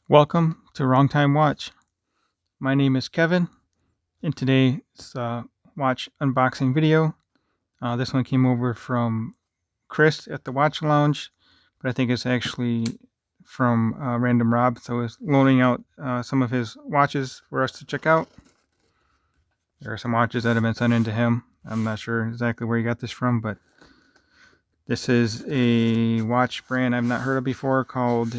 Welcome to Wrong Time Watch. My name is Kevin, and today's watch unboxing video. This one came over from Chris at the Watch Lounge, but I think it's actually from Random Rob, so he's loaning out some of his watches for us to check out. There are some watches that have been sent in to him. I'm not sure exactly where he got this from, but this is a watch brand I've not heard of before called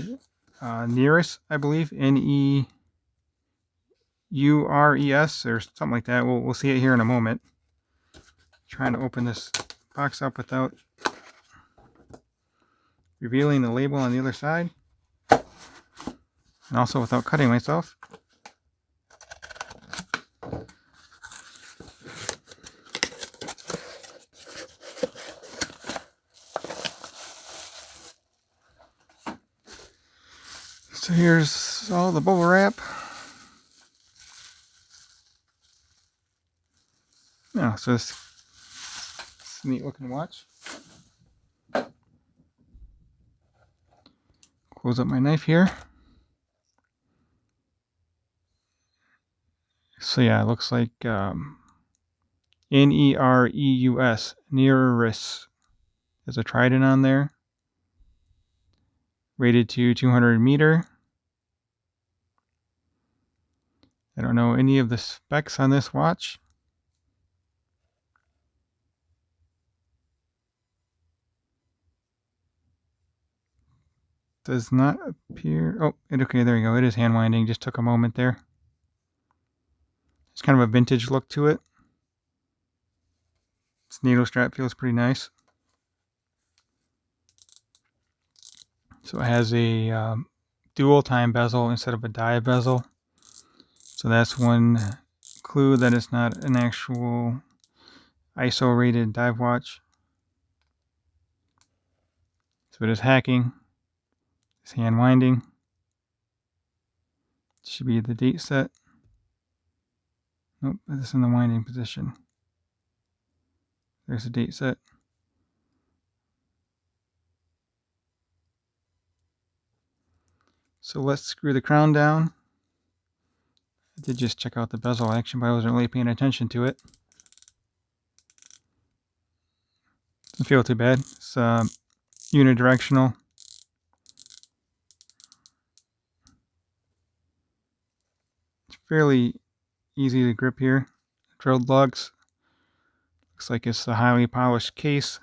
Nereus, I believe, Neures or something like that. We'll see it here in a moment. Trying to open this box up without revealing the label on the other side, and also without cutting myself. So here's all the bubble wrap. Yeah, so it's a neat looking watch. Close up my knife here. So yeah, it looks like Nereus, Nereus. There's a trident on there. Rated to 200 meter. I don't know any of the specs on this watch. Does not appear. Oh, okay, there you go. It is hand winding. Just took a moment there. It's kind of a vintage look to it. Its needle strap feels pretty nice. So it has a dual time bezel instead of a dive bezel. So that's one clue that it's not an actual ISO rated dive watch. So it is hacking. It's hand winding. It should be the date set. Nope, it's in the winding position. There's the date set. So let's screw the crown down. I did just check out the bezel action, but I wasn't really paying attention to it. Doesn't feel too bad. It's unidirectional. It's fairly easy to grip here. Drilled lugs. Looks like it's a highly polished case.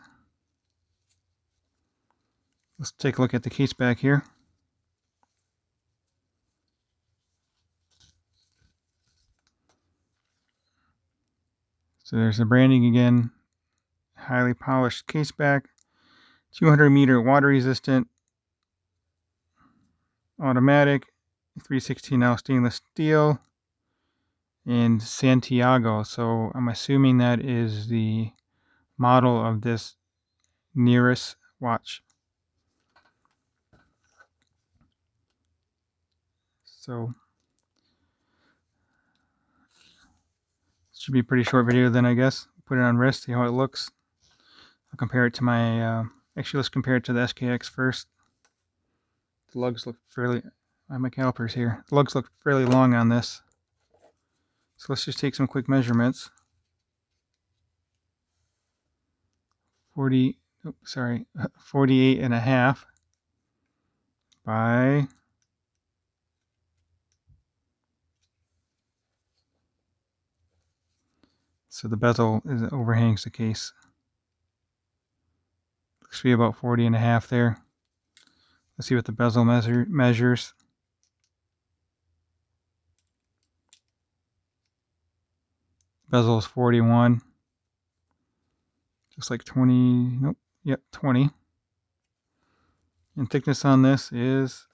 Let's take a look at the case back here. So there's the branding again. Highly polished case back. 200 meter water resistant. Automatic. 316L stainless steel. And Santiago. So I'm assuming that is the model of this Nereus watch. So should be a pretty short video then, I guess. Put it on wrist, see how it looks. I'll compare it to my, actually let's compare it to the SKX first. The lugs look fairly, I have my calipers here. The lugs look fairly long on this. So let's just take some quick measurements. 48 and a half by so the bezel overhangs the case. Looks to be about 40 and a half there. Let's see what the bezel measures. Bezel is 41. Just like 20. Nope. Yep, 20. And thickness on this is,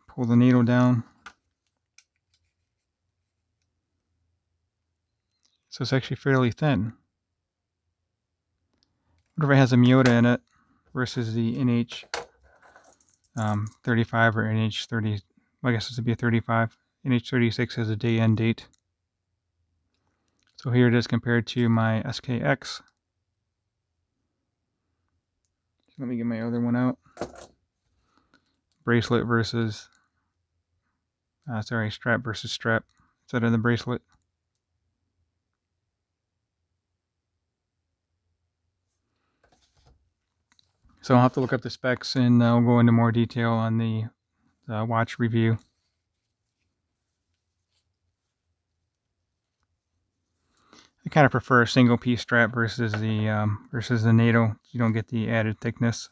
pull the needle down. So it's actually fairly thin. I wonder if it has a Miyota in it versus the NH 35 or NH 30. I guess this would be a 35. NH 36 has a day end date. So here it is compared to my SKX. Let me get my other one out. bracelet versus, strap versus strap instead of the bracelet. So I'll have to look up the specs and I'll go into more detail on the watch review. I kind of prefer a single piece strap versus the NATO. You don't get the added thickness.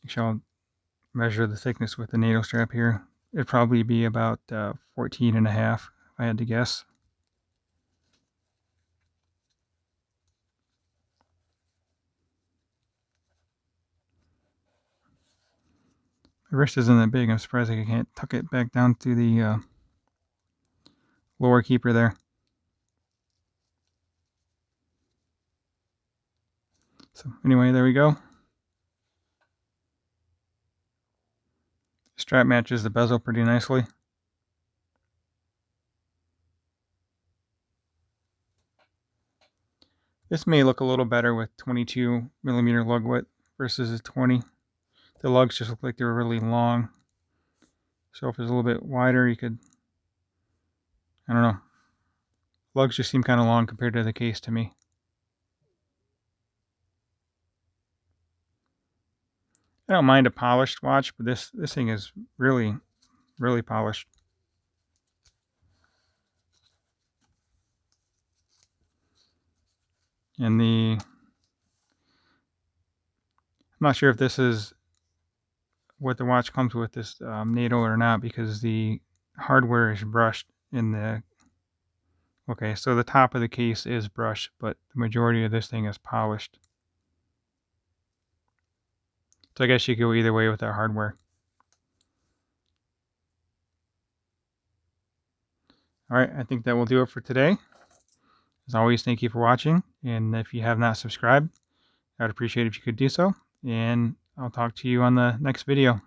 Actually, I'll measure the thickness with the NATO strap here. It'd probably be about 14.5 if I had to guess. My wrist isn't that big. I'm surprised I can't tuck it back down to the lower keeper there. So anyway, there we go. The strap matches the bezel pretty nicely. This may look a little better with 22mm lug width versus a 20. The lugs just look like they were really long. So if it's a little bit wider, you could, I don't know. Lugs just seem kind of long compared to the case to me. I don't mind a polished watch, but this thing is really, really polished. And I'm not sure if this is what the watch comes with, this NATO or not, because the hardware is brushed in the, okay, so the top of the case is brushed, but the majority of this thing is polished. So I guess you could go either way with that hardware. All right, I think that will do it for today. As always, thank you for watching. And if you have not subscribed, I'd appreciate it if you could do so. And I'll talk to you on the next video.